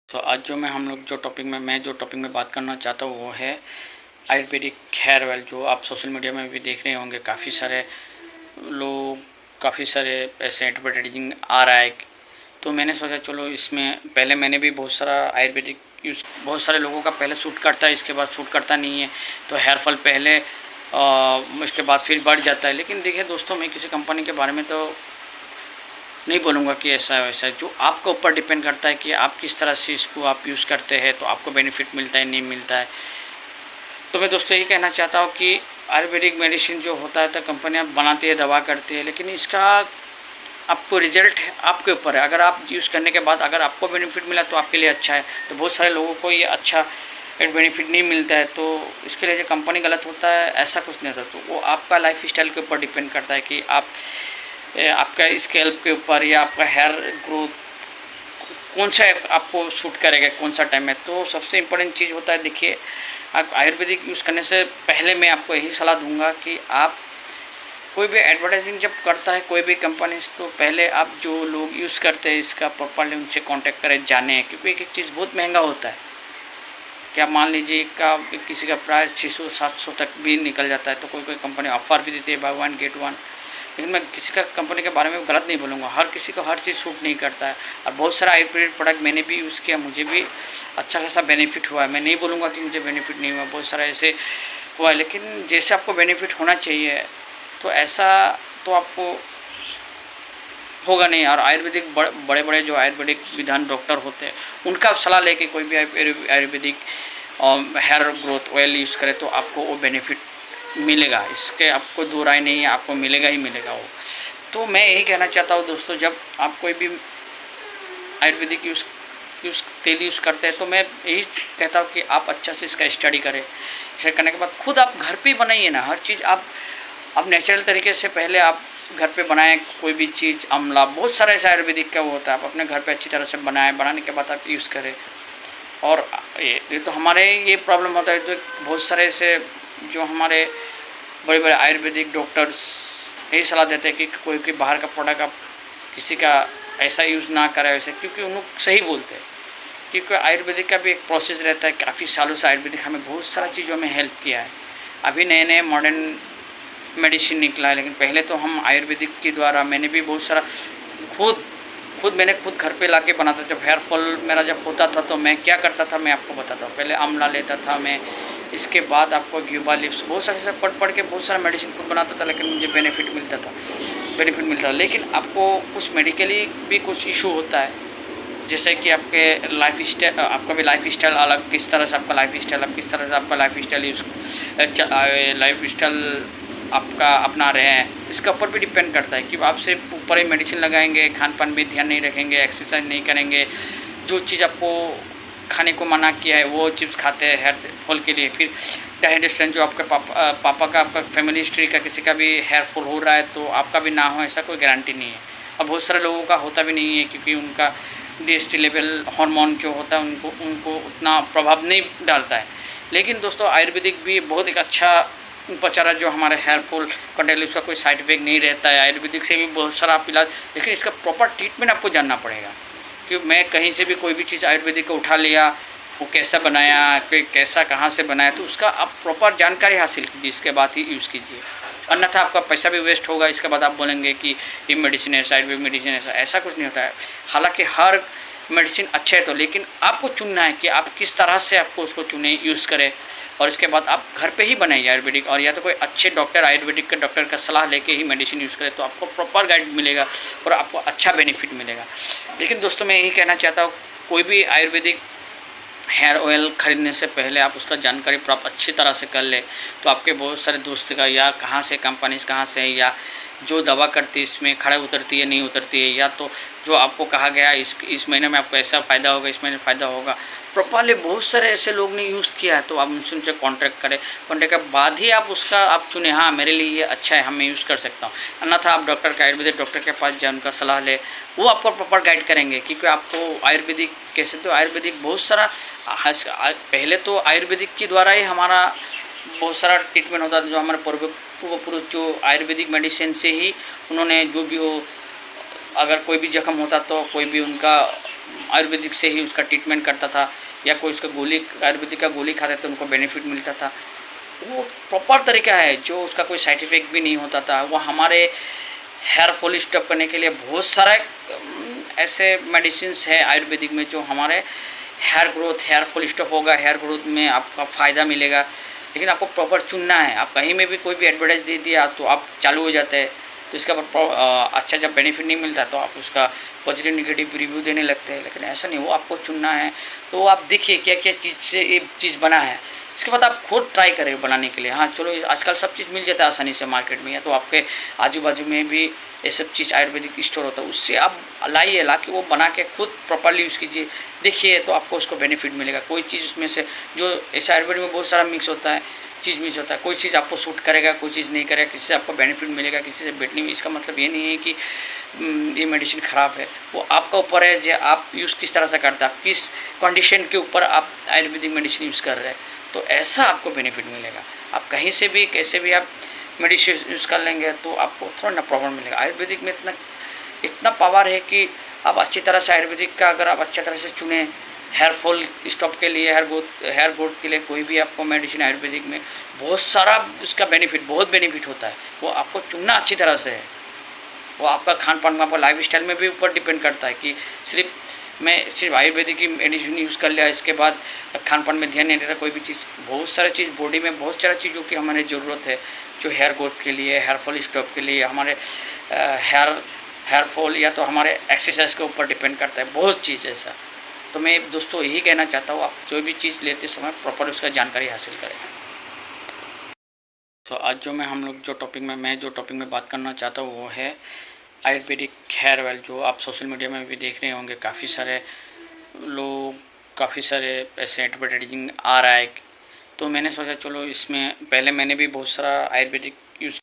तो आज जो मैं जो टॉपिक में बात करना चाहता हूँ वो है आयुर्वेदिक हेयर ऑयल। जो आप सोशल मीडिया में भी देख रहे होंगे, काफ़ी सारे लोग, काफ़ी सारे ऐसे एडवर्टाइजिंग आ रहा है। तो मैंने सोचा चलो इसमें, पहले मैंने भी बहुत सारा आयुर्वेदिक यूज़, बहुत सारे लोगों का पहले सूट करता है, इसके बाद सूट करता नहीं है। तो हेयर फॉल पहले उसके बाद फिर बढ़ जाता है। लेकिन देखिए दोस्तों, मैं किसी कंपनी के बारे में तो नहीं बोलूँगा कि ऐसा है वैसा है। जो आपके ऊपर डिपेंड करता है कि आप किस तरह से इसको आप यूज़ करते हैं, तो आपको बेनिफिट मिलता है नहीं मिलता है। तो मैं दोस्तों यही कहना चाहता हूँ कि आयुर्वेदिक मेडिसिन जो होता है तो कंपनियाँ बनाती है, दवा करती है, लेकिन इसका आपको रिजल्ट आपके ऊपर है। अगर आप यूज़ करने के बाद अगर आपको बेनिफिट मिला तो आपके लिए अच्छा है। तो बहुत सारे लोगों को ये अच्छा बेनिफिट नहीं मिलता है, तो इसके लिए जो कंपनी गलत होता है ऐसा कुछ नहीं होता। तो वो आपका लाइफ स्टाइल के ऊपर डिपेंड करता है कि आप आपका स्कैल्प के ऊपर या आपका हेयर ग्रोथ कौन सा आपको सूट करेगा, कौन सा टाइम है। तो सबसे इम्पोर्टेंट चीज़ होता है, देखिए आप आयुर्वेदिक यूज़ करने से पहले मैं आपको यही सलाह दूंगा कि आप कोई भी एडवर्टाइजिंग जब करता है कोई भी कंपनी, तो पहले आप जो लोग यूज़ करते हैं इसका प्रॉपरली उनसे कांटेक्ट करें, जाने, क्योंकि एक एक चीज़ बहुत महंगा होता है। क्या मान लीजिए किसी का प्राइस 600-700 तक भी निकल जाता है। तो कोई कोई कंपनी ऑफ़र भी देती है बाय वन गेट वन। लेकिन मैं किसी का कंपनी के बारे में गलत नहीं बोलूँगा, हर किसी को हर चीज़ सूट नहीं करता है। और बहुत सारा आयुर्वेदिक प्रोडक्ट मैंने भी यूज़ किया, मुझे भी अच्छा खासा बेनिफिट हुआ है। मैं नहीं बोलूँगा कि मुझे बेनिफिट नहीं हुआ, बहुत सारा ऐसे हुआ है। लेकिन जैसे आपको बेनिफिट होना चाहिए तो ऐसा तो आपको होगा नहीं। और आयुर्वेदिक बड़े बड़े जो आयुर्वेदिक विधान डॉक्टर होते हैं उनका सलाह लेके कोई भी ayurvedic hair growth oil use करे तो आपको वो बेनिफिट मिलेगा। इसके आपको दो राय नहीं है, आपको मिलेगा ही मिलेगा वो। तो मैं यही कहना चाहता हूँ दोस्तों, जब आप कोई भी आयुर्वेदिक तेल यूज़ करते हैं तो मैं यही कहता हूँ कि आप अच्छा से इसका स्टडी करें। स्टडी करने के बाद खुद आप घर पे बनाइए ना हर चीज़। आप नेचुरल तरीके से पहले आप घर पे बनाएं कोई भी चीज़, आंवला, बहुत सारा ऐसा आयुर्वेदिक का वो होता है, आप अपने घर पे अच्छी तरह से बनाएं, बनाने के बाद आप यूज़ करें। और ये तो हमारे ये प्रॉब्लम होता है, तो बहुत सारे ऐसे जो हमारे बड़े बड़े आयुर्वेदिक डॉक्टर्स यही सलाह देते हैं कि कोई कोई बाहर का प्रोडक्ट आप किसी का ऐसा यूज़ ना करें वैसे, क्योंकि उन लोग सही बोलते हैं। क्योंकि आयुर्वेदिक का भी एक प्रोसेस रहता है, काफ़ी सालों से आयुर्वेदिक हमें बहुत सारा चीज़ों में हेल्प किया है। अभी नए नए मॉडर्न मेडिसिन निकला है, लेकिन पहले तो हम आयुर्वेदिक के द्वारा, मैंने भी बहुत सारा मैंने खुद घर पे लाके बनाता। जब हेयर फॉल मेरा जब होता था तो मैं क्या करता था मैं आपको बताता हूँ। पहले आंवला लेता था मैं, इसके बाद आपको घिबा लिप्स, बहुत सारे से पढ़ के बहुत सारा मेडिसिन खुद बनाता था, लेकिन मुझे बेनिफिट मिलता था। लेकिन आपको कुछ मेडिकली भी कुछ इशू होता है, जैसे कि आपके लाइफ स्टाइल, आपका भी लाइफ स्टाइल अलग, किस तरह से आपका लाइफ स्टाइल, आप किस तरह से आपका लाइफ स्टाइल आपका अपना रहे हैं, इसके ऊपर भी डिपेंड करता है कि आप सिर्फ ऊपर ही मेडिसिन लगाएंगे, खान पान भी ध्यान नहीं रखेंगे, एक्सरसाइज नहीं करेंगे, जो चीज़ आपको खाने को मना किया है वो चिप्स खाते हैं हेयर फॉल के लिए। फिर डाइजेशन, जो आपके पापा का, आपका फैमिली हिस्ट्री का किसी का भी हेयर फॉल हो रहा है तो आपका भी ना हो ऐसा कोई गारंटी नहीं है। और बहुत सारे लोगों का होता भी नहीं है, क्योंकि उनका DHT लेवल हार्मोन जो होता है उनको उतना प्रभाव नहीं डालता है। लेकिन दोस्तों आयुर्वेदिक भी बहुत एक अच्छा उपचार है जो हमारे हेयर फॉल कंट्रोल, उसका कोई साइड इफेक्ट नहीं रहता है। आयुर्वेदिक से भी बहुत सारा आप इलाज, लेकिन इसका प्रॉपर ट्रीटमेंट आपको जानना पड़ेगा। कि मैं कहीं से भी कोई भी चीज़ आयुर्वेदिक का उठा लिया, वो कैसा बनाया, कोई कैसा कहाँ से बनाया, तो उसका आप प्रॉपर जानकारी हासिल कीजिए, इसके बाद ही यूज़ कीजिए। अन्यथा आपका पैसा भी वेस्ट होगा। इसके बाद आप बोलेंगे कि ये मेडिसिन है, आयुर्वेदिक मेडिसिन ऐसा कुछ नहीं होता है। हालांकि हर मेडिसिन अच्छा है, तो लेकिन आपको चुनना है कि आप किस तरह से आपको उसको चुने, यूज़ करें। और इसके बाद आप घर पे ही बनाइए आयुर्वेदिक, और या तो कोई अच्छे डॉक्टर, आयुर्वेदिक के डॉक्टर का सलाह लेके ही मेडिसिन यूज़ करें, तो आपको प्रॉपर गाइड मिलेगा और आपको अच्छा बेनिफिट मिलेगा। लेकिन दोस्तों मैं यही कहना चाहता हूँ, कोई भी आयुर्वेदिक हेयर ऑयल ख़रीदने से पहले आप उसका जानकारी प्राप्त अच्छी तरह से कर ले। तो आपके बहुत सारे दोस्त का, या कहाँ से कंपनीज कहाँ से है, या जो दवा करती है इसमें खड़ा उतरती है नहीं उतरती है, या तो जो आपको कहा गया इस महीने में आपको ऐसा फ़ायदा होगा, इस महीने फ़ायदा होगा, प्रॉपरली बहुत सारे ऐसे लोग ने यूज़ किया है। तो आप उनसे कॉन्टैक्ट करें, कॉन्टैक्ट के बाद ही आप उसका आप चुने, हाँ मेरे लिए ये अच्छा है, हाँ मैं यूज़ कर सकता हूँ। अन्यथा आप डॉक्टर का, आयुर्वेदिक डॉक्टर के पास जाए, उनका सलाह ले, वो आपको प्रॉपर गाइड करेंगे। क्योंकि आपको आयुर्वेदिक कैसे, तो आयुर्वेदिक बहुत सारा, पहले तो आयुर्वेदिक के द्वारा ही हमारा बहुत सारा ट्रीटमेंट होता था। जो हमारे पूर्व पुरुष जो आयुर्वेदिक मेडिसिन से ही उन्होंने जो भी हो, अगर कोई भी जख्म होता तो कोई भी उनका आयुर्वेदिक से ही उसका ट्रीटमेंट करता था, या कोई उसका गोली आयुर्वेदिक का गोली खाते तो उनको बेनिफिट मिलता था। वो प्रॉपर तरीका है जो उसका कोई साइड इफ़ेक्ट भी नहीं होता था। वो हमारे हेयर फॉल स्टॉप करने के लिए बहुत सारा ऐसे मेडिसिन्स है आयुर्वेदिक में जो हमारे hair growth, hair fall stop होगा, हेयर ग्रोथ में आपका फ़ायदा मिलेगा। लेकिन आपको प्रॉपर चुनना है। आप कहीं में भी कोई भी एडवर्टाइज दे दिया तो आप चालू हो जाते हैं, तो इसका अच्छा जब बेनिफिट नहीं मिलता तो आप उसका पॉजिटिव निगेटिव रिव्यू देने लगते हैं। लेकिन ऐसा नहीं, वो आपको चुनना है। तो आप देखिए क्या क्या चीज़ से ये चीज़ बना है, इसके बाद आप खुद ट्राई करें बनाने के लिए। हाँ चलो, आजकल सब चीज़ मिल जाता है आसानी से मार्केट में, या तो आपके आजू बाजू में भी ये सब चीज़ आयुर्वेदिक स्टोर होता है, उससे आप लाइए, ला के वो बना के खुद प्रॉपरली यूज़ कीजिए, देखिए तो आपको उसको बेनिफिट मिलेगा। कोई चीज़ उसमें से जो ऐसे आयुर्वेद में बहुत सारा मिक्स होता है, चीज़ मिक्स होता है, कोई चीज़ आपको सूट करेगा, कोई चीज़ नहीं करेगा, किसी से आपको बेनिफिट मिलेगा, किसी से बेट नहीं। इसका मतलब ये नहीं है कि ये मेडिसिन ख़राब है। वो आपका ऊपर है जो आप यूज़ किस तरह से करते हैं, आप किस कंडीशन के ऊपर आप आयुर्वेदिक मेडिसिन यूज़ कर रहे हैं, तो ऐसा आपको बेनिफिट मिलेगा। आप कहीं से भी कैसे भी आप मेडिसिन यूज़ कर लेंगे तो आपको थोड़ा ना प्रॉब्लम मिलेगा। आयुर्वेदिक में इतना इतना पावर है कि आप अच्छी तरह से आयुर्वेदिक का अगर आप अच्छी तरह से चुने, हेयर फॉल स्टॉप के लिए, हेयर ग्रोथ के लिए कोई भी आपको मेडिसिन आयुर्वेदिक में बहुत सारा उसका बेनिफिट, बहुत बेनिफिट होता है। वो आपको चुनना अच्छी तरह से है। वो आपका खान पान, आपका लाइफ स्टाइल में भी ऊपर डिपेंड करता है कि सिर्फ आयुर्वेदिक की मेडिसिन यूज़ कर लिया, इसके बाद खान पान में ध्यान नहीं दे रहा, कोई भी चीज़, बहुत सारी चीज़ बॉडी में, बहुत सारी चीज़ों की हमारी ज़रूरत है जो हेयर ग्रोथ के लिए, हेयर फॉल स्टॉप के लिए, हमारे हेयर फॉल, या तो हमारे एक्सरसाइज के ऊपर डिपेंड करता है, बहुत चीज़ ऐसा। तो मैं दोस्तों यही कहना चाहता हूँ, आप जो भी चीज़ लेते समय प्रॉपर उसका जानकारी हासिल करें। तो आज जो मैं जो टॉपिक में बात करना चाहता हूँ वो है आयुर्वेदिक हेयर ऑयल, जो आप सोशल मीडिया में भी देख रहे होंगे। काफ़ी सारे लोग, काफ़ी सारे ऐसे एडवर्टाइजिंग आ रहा है, तो मैंने सोचा चलो इसमें, पहले मैंने भी बहुत सारा आयुर्वेदिक यूज़